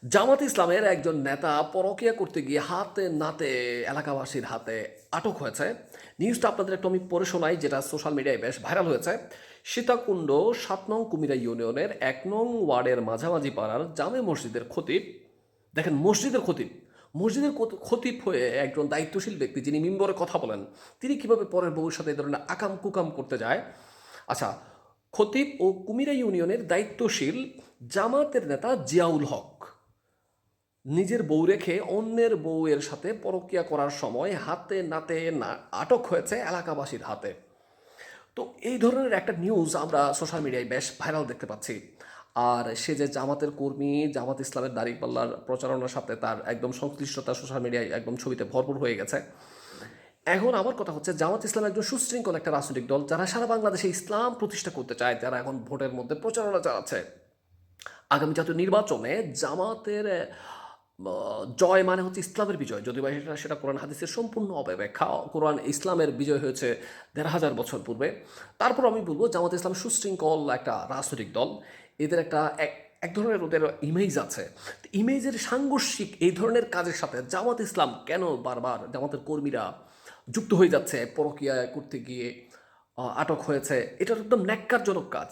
জামাত ইসলামের একজন নেতা পরকীয়া করতে গিয়ে হাতে নাতে এলাকাবাসীর হাতে আটক হয়েছে। নিউজটা আপনাদের একটু আমি পড়ে শোনাই, যেটা সোশ্যাল মিডিয়ায় বেশ ভাইরাল হয়েছে। সীতাকুণ্ড ৭ নং কুমিরা ইউনিয়নের ১ নং ওয়ার্ডের মাঝামাঝি পাড়ার জামে মসজিদের খতিব, দেখেন মসজিদের খতিব হয়ে একজন দায়িত্বশীল ব্যক্তি যিনি মিম্বরে কথা বলেন, তিনি কিভাবে পরের বউর সাথে এই ধরনের আকাম কুকাম করতে যায়। আচ্ছা, খতিব ও কুমিরা ইউনিয়নের দায়িত্বশীল জামাতের নেতা জিয়াউল হক নিজের বউ রেখে অন্যের বউয়ের সাথে পরকীয়া করার সময় হাতে নাতে না আটক হয়েছে এলাকাবাসীর হাতে। তো এই ধরনের একটা নিউজ আমরা সোশ্যাল মিডিয়ায় বেশ ভাইরাল দেখতে পাচ্ছি। আর সে যে জামাতের কর্মী, জামাত ইসলামের দাঁড়িপাল্লার প্রচারণার সাথে তার একদম সংশ্লিষ্টতা সোশ্যাল মিডিয়ায় একদম ছবিতে ভরপুর হয়ে গেছে। এখন আমার কথা হচ্ছে, জামাত ইসলাম একজন সুশৃঙ্খল একটা রাজনৈতিক দল, যারা সারা বাংলাদেশে ইসলাম প্রতিষ্ঠা করতে চায়, যারা এখন ভোটের মধ্যে প্রচারণা চালাচ্ছে। আগামী জাতীয় নির্বাচনে জামাতের জয় মানে হচ্ছে ইসলামের বিজয়, যদিও বা সেটা কোরআন হাদিসের সম্পূর্ণ অপব্যাখ্যা। কোরআন ইসলামের বিজয় হয়েছে ১,৫০০ বছর পূর্বে। তারপর আমি বলবো জামাত ইসলাম সুশৃঙ্খল একটা রাজনৈতিক দল। এদের একটা এক ধরনের ওদের ইমেজ আছে। ইমেজের সাংঘর্ষিক এই ধরনের কাজের সাথে জামাত ইসলাম কেন বারবার জামাতের কর্মীরা যুক্ত হয়ে যাচ্ছে, পরকীয়া করতে গিয়ে আটক হয়েছে, এটা একদম ন্যাক্কারজনক কাজ।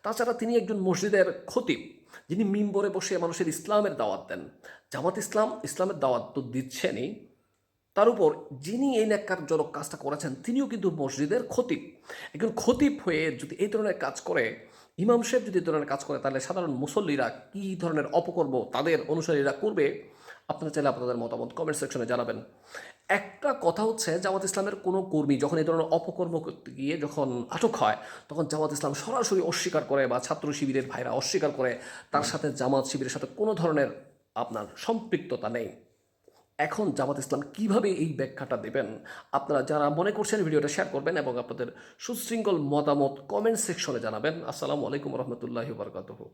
তাছাড়া তিনি একজন মসজিদের খতিব, যিনি মিম্বরে বসে মানুষের ইসলামের দাওয়াত দেন। জামাত ইসলাম ইসলামের দাওয়াত তো দিচ্ছেনই, তার উপর যিনি এই ন্যাক্কারজনক কাজটা করেছেন তিনিও কিন্তু মসজিদের খতিব। একজন খতিব হয়ে যদি এই ধরনের কাজ করে, ইমাম সাহেব যদি এই ধরনের কাজ করে, তাহলে সাধারণ মুসল্লিরা কী ধরনের অপকর্ম তাদের অনুসারীরা করবে। আপনারা চাইলে আপনাদের মতামত কমেন্ট সেকশনে জানাবেন। একটা কথা হচ্ছে, জামাত ইসলামের কোনো কর্মী যখন এই ধরনের অপকর্ম করতে গিয়ে যখন আটক হয়, তখন জামাত ইসলাম সরাসরি অস্বীকার করে, বা ছাত্র শিবিরের ভাইরা অস্বীকার করে তার সাথে জামাত শিবিরের সাথে কোনো ধরনের আপনার সম্পৃক্ততা নেই। এখন জামাত ইসলাম কিভাবে এই ব্যাখ্যাটা দেবেন? আপনারা যারা মনে করছেন ভিডিওটা শেয়ার করবেন এবং আপনাদের সুশৃঙ্খল মতামত কমেন্ট সেকশনে জানাবেন। আসসালামু আলাইকুম রহমতুল্লাহি বারকাতুহু।